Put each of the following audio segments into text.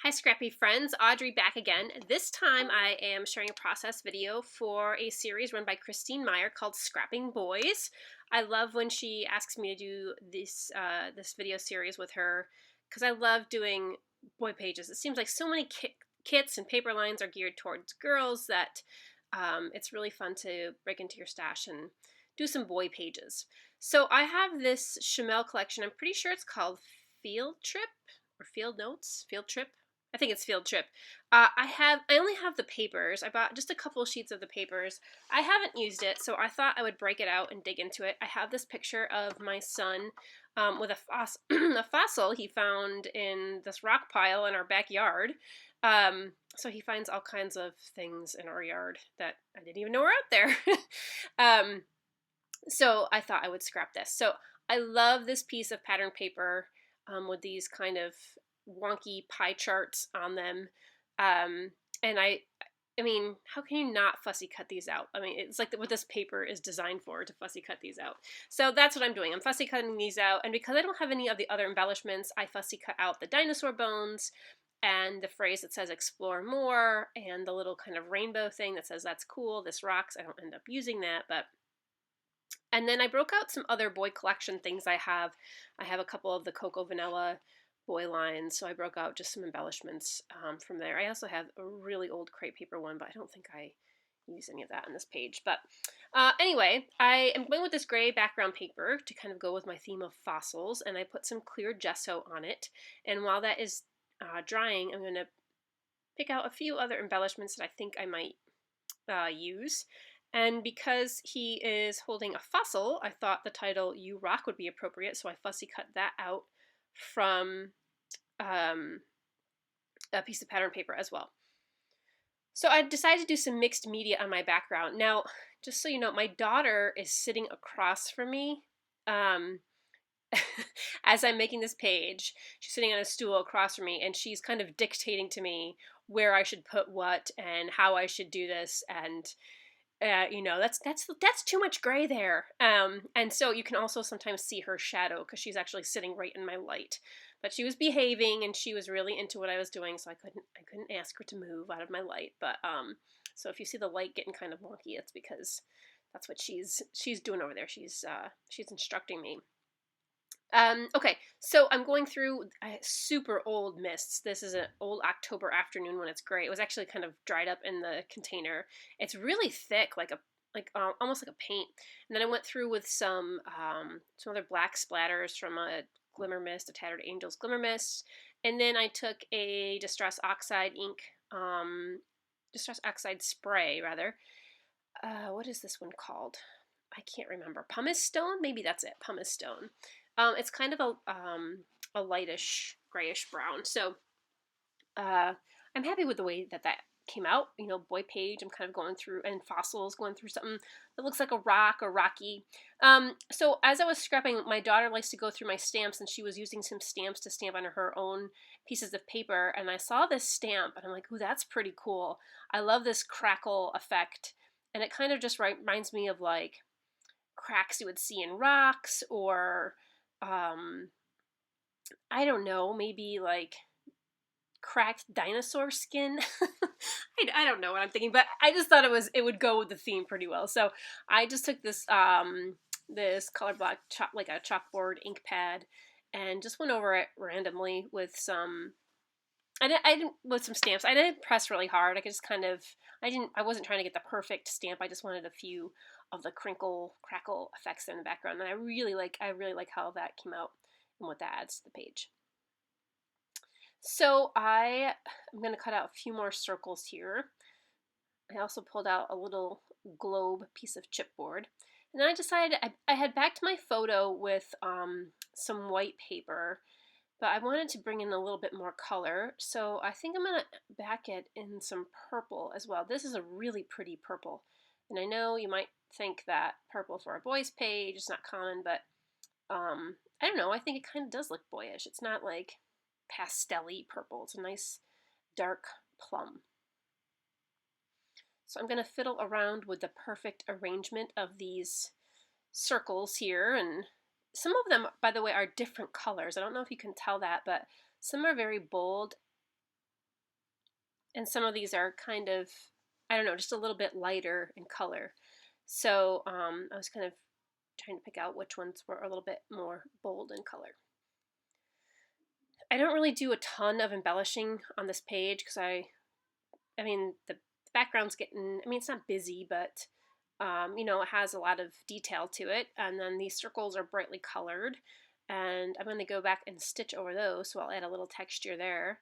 Hi Scrappy friends, Audrey back again. This time I am sharing a process video for a series run by Christine Meyer called Scrapping Boys. I love when she asks me to do this video series with her because I love doing boy pages. It seems like so many kits and paper lines are geared towards girls that it's really fun to break into your stash and do some boy pages. So I have this Chamel collection. I'm pretty sure it's called Field Trip or Field Notes, Field Trip. I think it's Field Trip. I only have the papers. I bought just a couple of sheets of the papers. I haven't used it, so I thought I would break it out and dig into it. I have this picture of my son with a fossil he found in this rock pile in our backyard. So he finds all kinds of things in our yard that I didn't even know were out there. So I thought I would scrap this. So I love this piece of pattern paper with these kind of wonky pie charts on them. And I mean, how can you not fussy cut these out? I mean, it's like what this paper is designed for, to fussy cut these out. So that's what I'm doing. I'm fussy cutting these out. And because I don't have any of the other embellishments, I fussy cut out the dinosaur bones and the phrase that says explore more and the little kind of rainbow thing that says that's cool, this rocks. I don't end up using that, but and then I broke out some other boy collection things I have. I have a couple of the Cocoa Vanilla boy lines, so I broke out just some embellishments from there. I also have a really old crepe paper one, but I don't think I use any of that on this page. But anyway, I am going with this gray background paper to kind of go with my theme of fossils, and I put some clear gesso on it. And while that is drying, I'm going to pick out a few other embellishments that I think I might use. And because he is holding a fossil, I thought the title You Rock would be appropriate, so I fussy cut that out from a piece of pattern paper as well. So I decided to do some mixed media on my background. Now, just so you know, my daughter is sitting across from me as I'm making this page. She's sitting on a stool across from me, and she's kind of dictating to me where I should put what and how I should do this, and you know, that's too much gray there. And so you can also sometimes see her shadow because she's actually sitting right in my light. But she was behaving and she was really into what I was doing, so I couldn't ask her to move out of my light. But so if you see the light getting kind of wonky, it's because that's what she's doing over there. She's instructing me. Okay, so I'm going through super old mists. This is an old October afternoon when it's gray. It was actually kind of dried up in the container. It's really thick, like almost like a paint. And then I went through with some other black splatters from a glimmer mist, a Tattered Angels glimmer mist. And then I took a Distress Oxide ink, Distress Oxide spray rather. What is this one called? I can't remember. Pumice Stone? Maybe that's it. Pumice Stone. It's kind of a lightish grayish brown. So I'm happy with the way that came out. You know, boy page, I'm kind of going through, and fossils, going through something that looks like a rock or rocky. So as I was scrapping, my daughter likes to go through my stamps, and she was using some stamps to stamp on her own pieces of paper, and I saw this stamp, and I'm like, ooh, that's pretty cool. I love this crackle effect, and it kind of just reminds me of like cracks you would see in rocks, or I don't know, maybe like cracked dinosaur skin. I don't know what I'm thinking, but I just thought it would go with the theme pretty well. So I just took this this color block, like a chalkboard ink pad, and just went over it randomly with some. I didn't with some stamps. I didn't press really hard. I could just kind of. I wasn't trying to get the perfect stamp. I just wanted a few of the crinkle crackle effects in the background, and I really like how that came out and what that adds to the page. So I'm going to cut out a few more circles here. I also pulled out a little globe piece of chipboard. And then I decided I had backed my photo with some white paper, but I wanted to bring in a little bit more color. So I think I'm going to back it in some purple as well. This is a really pretty purple. And I know you might think that purple for a boy's page is not common, but I don't know. I think it kind of does look boyish. It's not like pastel-y purple. It's a nice dark plum. So I'm going to fiddle around with the perfect arrangement of these circles here, and some of them, by the way, are different colors. I don't know if you can tell that, but some are very bold And some of these are kind of, I don't know, just a little bit lighter in color. So I was kind of trying to pick out which ones were a little bit more bold in color. I don't really do a ton of embellishing on this page because I mean, the background's getting, I mean, it's not busy, but, you know, it has a lot of detail to it. And then these circles are brightly colored. And I'm going to go back and stitch over those, so I'll add a little texture there.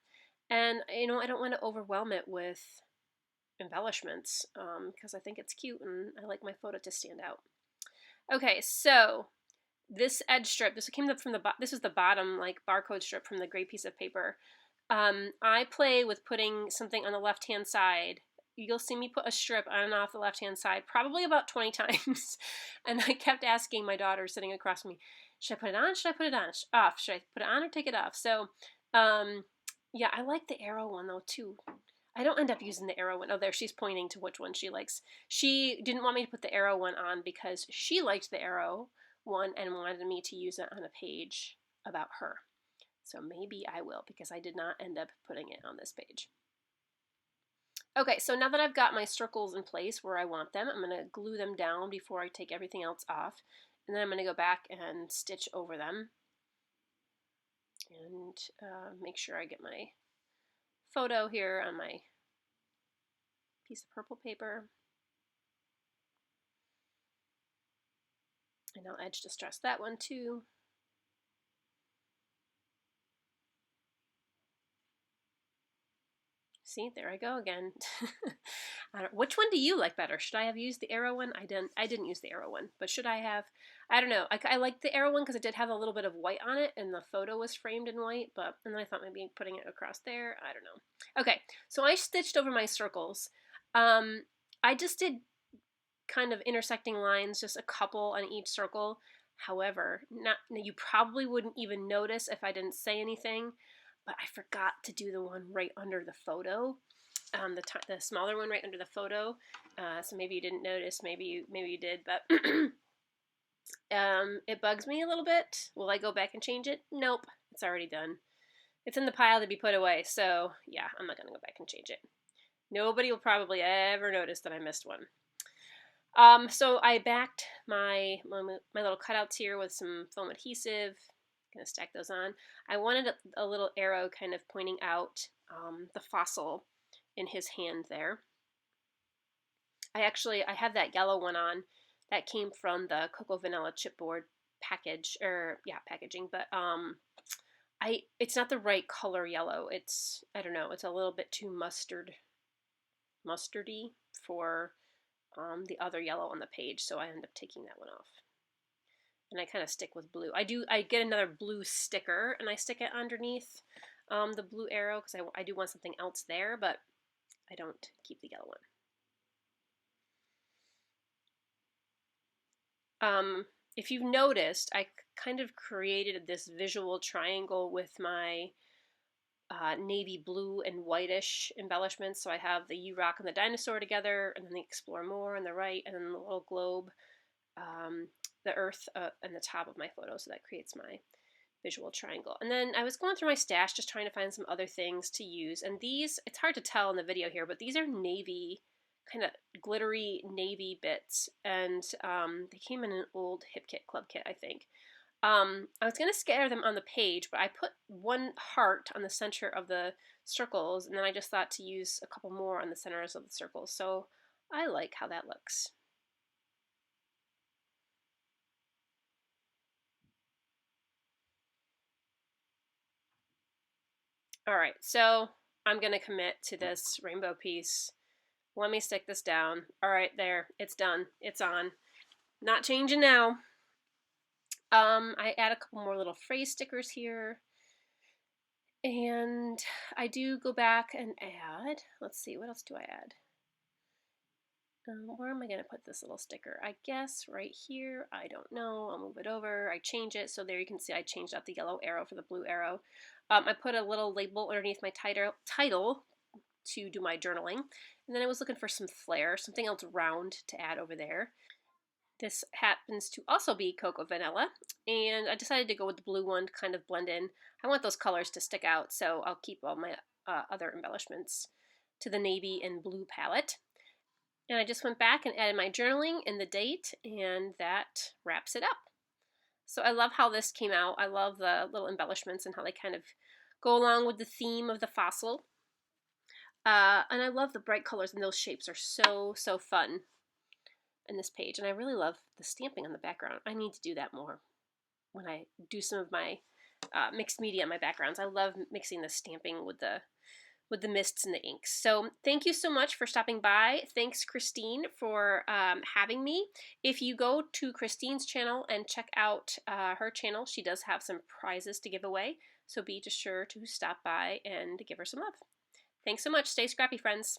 And, you know, I don't want to overwhelm it with embellishments because I think it's cute and I like my photo to stand out. Okay, so this edge strip, this came up from this is the bottom like barcode strip from the gray piece of paper. I play with putting something on the left-hand side. You'll see me put a strip on and off the left-hand side probably about 20 times. And I kept asking my daughter sitting across from me, should I put it on? Should I put it on? Off? Should I put it on or take it off? So, yeah, I like the arrow one though too. I don't end up using the arrow one. Oh, there, she's pointing to which one she likes. She didn't want me to put the arrow one on because she liked the arrow one and wanted me to use it on a page about her. So maybe I will because I did not end up putting it on this page. Okay, so now that I've got my circles in place where I want them, I'm going to glue them down before I take everything else off. And then I'm going to go back and stitch over them and make sure I get my photo here on my piece of purple paper. And I'll edge distress that one too. See, there I go again. Which one do you like better? Should I have used the arrow one? I didn't use the arrow one, but should I have? I don't know. I like the arrow one because it did have a little bit of white on it and the photo was framed in white, and then I thought maybe putting it across there, I don't know. Okay, so I stitched over my circles. I just did kind of intersecting lines, just a couple on each circle. However, you probably wouldn't even notice if I didn't say anything, but I forgot to do the one right under the photo, the smaller one right under the photo. So maybe you didn't notice, maybe you did, but it bugs me a little bit. Will I go back and change it? Nope, it's already done. It's in the pile to be put away, so yeah, I'm not going to go back and change it. Nobody will probably ever notice that I missed one. So I backed my little cutouts here with some foam adhesive. Gonna stack those on. I wanted a little arrow kind of pointing out the fossil in his hand there. I have that yellow one on that came from the Cocoa Vanilla chipboard package, packaging, but it's not the right color yellow. I don't know, it's a little bit too mustardy for the other yellow on the page, so I end up taking that one off. And I kind of stick with blue. I get another blue sticker and I stick it underneath the blue arrow because I do want something else there, but I don't keep the yellow one. If you've noticed, I kind of created this visual triangle with my navy blue and whitish embellishments. So I have the U-Rock and the dinosaur together, and then the Explore More on the right, and then the little globe, the earth on the top of my photo, so that creates my visual triangle. And then I was going through my stash just trying to find some other things to use, and these, it's hard to tell in the video here, but these are navy, kind of glittery navy bits, and they came in an old Hip Kit Club kit, I think. I was going to scatter them on the page, but I put one heart on the center of the circles, and then I just thought to use a couple more on the centers of the circles, so I like how that looks. Alright, so I'm going to commit to this rainbow piece. Let me stick this down. Alright, there. It's done. It's on. Not changing now. I add a couple more little phrase stickers here. And I do go back and add, let's see, what else do I add? Where am I going to put this little sticker? I guess right here. I don't know. I'll move it over. I change it. So there you can see I changed out the yellow arrow for the blue arrow. I put a little label underneath my title to do my journaling. And then I was looking for some flair, something else round to add over there. This happens to also be Cocoa Vanilla, and I decided to go with the blue one to kind of blend in. I want those colors to stick out, so I'll keep all my other embellishments to the navy and blue palette. And I just went back and added my journaling and the date, and that wraps it up. So I love how this came out. I love the little embellishments and how they kind of go along with the theme of the fossil. And I love the bright colors, and those shapes are so fun in this page. And I really love the stamping on the background. I need to do that more when I do some of my mixed media on my backgrounds. I love mixing the stamping with the mists and the inks. So thank you so much for stopping by. Thanks, Christine, for having me. If you go to Christine's channel and check out her channel, she does have some prizes to give away. So be sure to stop by and give her some love. Thanks so much. Stay scrappy, friends.